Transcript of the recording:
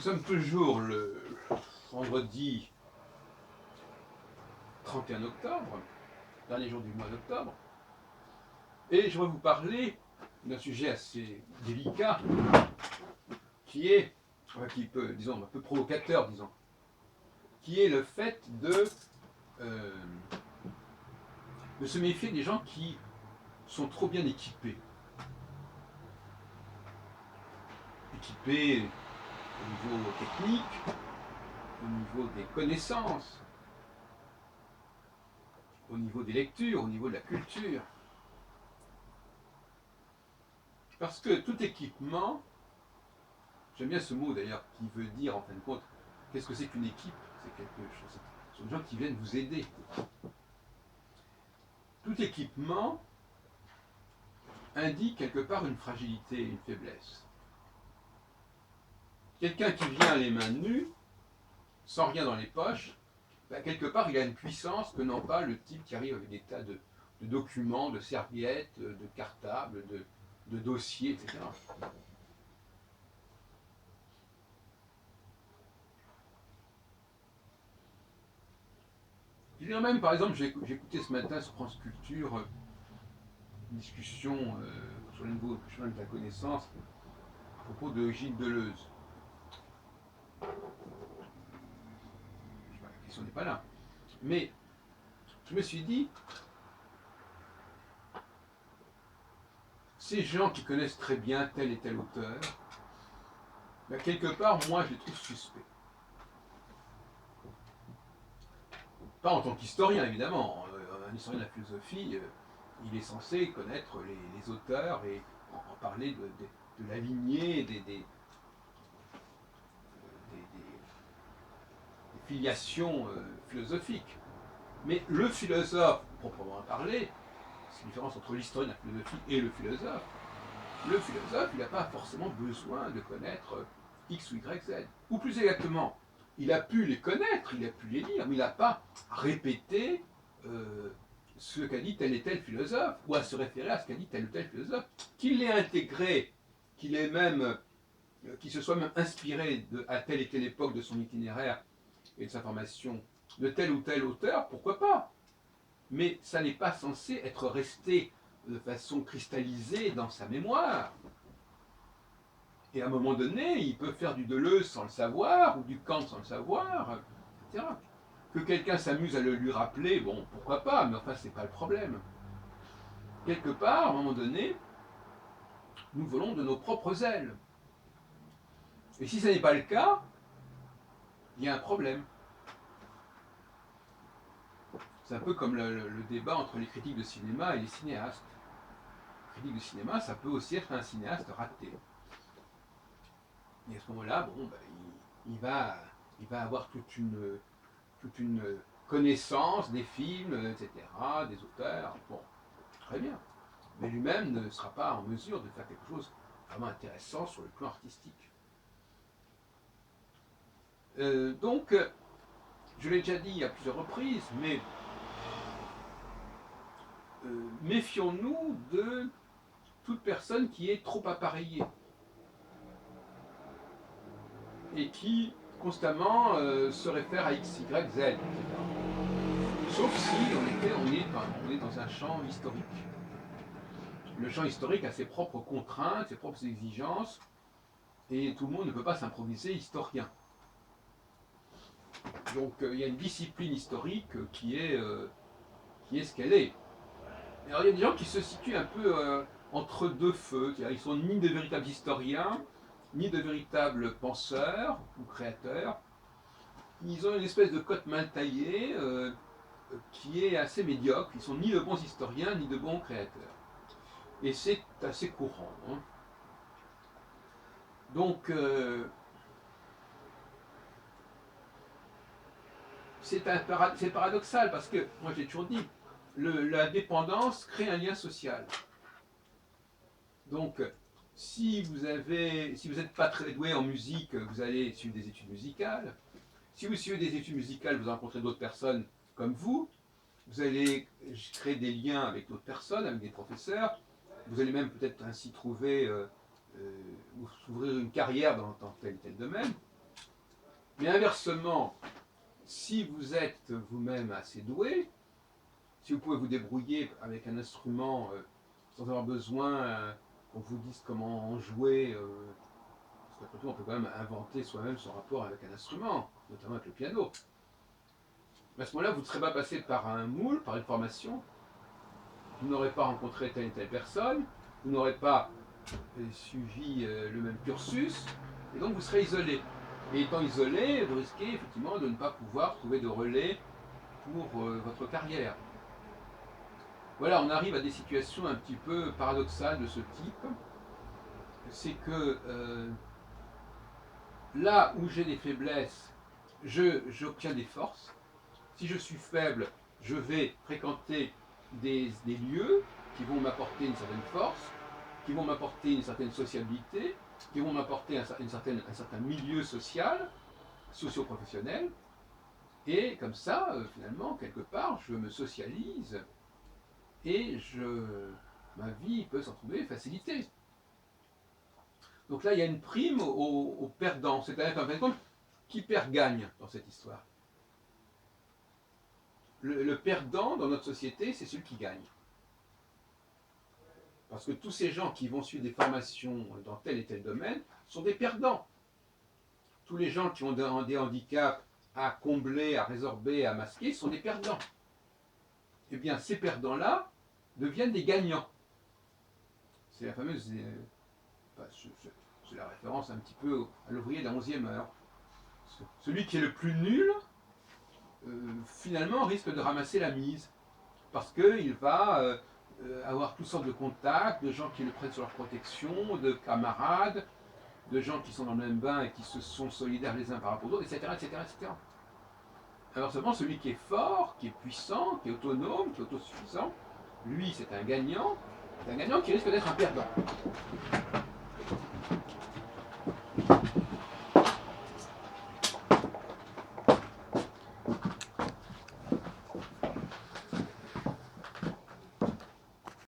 sommes toujours le vendredi 31 octobre, dernier jour du mois d'octobre, et je vais vous parler d'un sujet assez délicat qui est, qui peut, disons, un peu provocateur, disons, qui est le fait de se méfier des gens qui sont trop bien équipés. Équipés au niveau technique, au niveau des connaissances, au niveau des lectures, au niveau de la culture. Parce que tout équipement, j'aime bien ce mot d'ailleurs, qui veut dire en fin de compte, qu'est-ce que c'est qu'une équipe? C'est quelque chose, ce sont des gens qui viennent vous aider. Tout équipement indique quelque part une fragilité, une faiblesse. Quelqu'un qui vient les mains nues, sans rien dans les poches, ben, quelque part il a une puissance que n'ont pas le type qui arrive avec des tas de documents, de serviettes, de cartables, de dossiers, etc. Je dirais même, par exemple, j'ai écouté ce matin sur France Culture une discussion sur le nouveau chemin de la connaissance à propos de Gilles Deleuze. La question n'est pas là. Mais je me suis dit, ces gens qui connaissent très bien tel et tel auteur, ben, quelque part, moi, je les trouve suspects. Pas en tant qu'historien, évidemment. Un historien de la philosophie, il est censé connaître les auteurs et en parler de la lignée, des filiations philosophiques. Mais le philosophe, proprement parlé, c'est la différence entre l'historien de la philosophie et le philosophe, il n'a pas forcément besoin de connaître X ou Y, Z. Ou plus exactement, il a pu les connaître, il a pu les lire, mais il n'a pas répété ce qu'a dit tel et tel philosophe, ou à se référer à ce qu'a dit tel ou tel philosophe, qu'il l'ait intégré, qu'il se soit même inspiré à telle et telle époque de son itinéraire et de sa formation de tel ou tel auteur, pourquoi pas? Mais ça n'est pas censé être resté de façon cristallisée dans sa mémoire. Et à un moment donné, il peut faire du Deleuze sans le savoir, ou du Kant sans le savoir, etc. Que quelqu'un s'amuse à le lui rappeler, bon, pourquoi pas, mais enfin, c'est pas le problème. Quelque part, à un moment donné, nous volons de nos propres ailes. Et si ce n'est pas le cas, il y a un problème. C'est un peu comme le débat entre les critiques de cinéma et les cinéastes. Critique de cinéma, ça peut aussi être un cinéaste raté. Et à ce moment-là, bon, ben, il va avoir toute une connaissance des films, etc., des auteurs. Bon, très bien. Mais lui-même ne sera pas en mesure de faire quelque chose vraiment intéressant sur le plan artistique. Donc, je l'ai déjà dit à plusieurs reprises, mais méfions-nous de toute personne qui est trop appareillée et qui constamment se réfère à X, Y, Z, etc. Sauf si on est dans un champ historique. Le champ historique a ses propres contraintes, ses propres exigences, et tout le monde ne peut pas s'improviser historien. Donc il y a une discipline historique qui est ce qu'elle est. Alors il y a des gens qui se situent un peu entre deux feux, c'est-à-dire ils sont ni de véritables historiens, ni de véritables penseurs ou créateurs. Ils ont une espèce de cote mal taillée qui est assez médiocre. Ils sont ni de bons historiens, ni de bons créateurs. Et c'est assez courant. Hein. Donc, c'est paradoxal parce que, moi j'ai toujours dit, la dépendance crée un lien social. Donc, si vous n'êtes pas très doué en musique, vous allez suivre des études musicales. Si vous suivez des études musicales, vous rencontrez d'autres personnes comme vous allez créer des liens avec d'autres personnes, avec des professeurs, vous allez même peut-être ainsi trouver, ouvrir une carrière dans tel ou tel domaine. Mais inversement, si vous êtes vous-même assez doué, si vous pouvez vous débrouiller avec un instrument sans avoir besoin qu'on vous dise comment en jouer, parce qu'après tout, on peut quand même inventer soi-même son rapport avec un instrument, notamment avec le piano. Mais à ce moment-là, vous ne serez pas passé par un moule, par une formation, vous n'aurez pas rencontré telle et telle personne, vous n'aurez pas suivi le même cursus, et donc vous serez isolé. Et étant isolé, vous risquez effectivement de ne pas pouvoir trouver de relais pour votre carrière. Voilà, on arrive à des situations un petit peu paradoxales de ce type. C'est que là où j'ai des faiblesses, j'obtiens des forces. Si je suis faible, je vais fréquenter des lieux qui vont m'apporter une certaine force, qui vont m'apporter une certaine sociabilité, qui vont m'apporter un certain milieu social, socio-professionnel. Et comme ça, finalement, quelque part, je me socialise et ma vie peut s'en trouver facilitée. Donc là, il y a une prime aux perdants. C'est-à-dire qu'en fin de compte, qui perd gagne dans cette histoire. Le perdant dans notre société, c'est celui qui gagne. Parce que tous ces gens qui vont suivre des formations dans tel et tel domaine sont des perdants. Tous les gens qui ont des handicaps à combler, à résorber, à masquer sont des perdants. Eh bien, ces perdants-là deviennent des gagnants. C'est la fameuse... c'est la référence un petit peu à l'ouvrier de la 11e heure. Celui qui est le plus nul, finalement, risque de ramasser la mise. Parce qu'il va avoir toutes sortes de contacts, de gens qui le prennent sur leur protection, de camarades, de gens qui sont dans le même bain et qui se sont solidaires les uns par rapport aux autres, etc., etc., etc. Alors seulement celui qui est fort, qui est puissant, qui est autonome, qui est autosuffisant, lui c'est un gagnant qui risque d'être un perdant.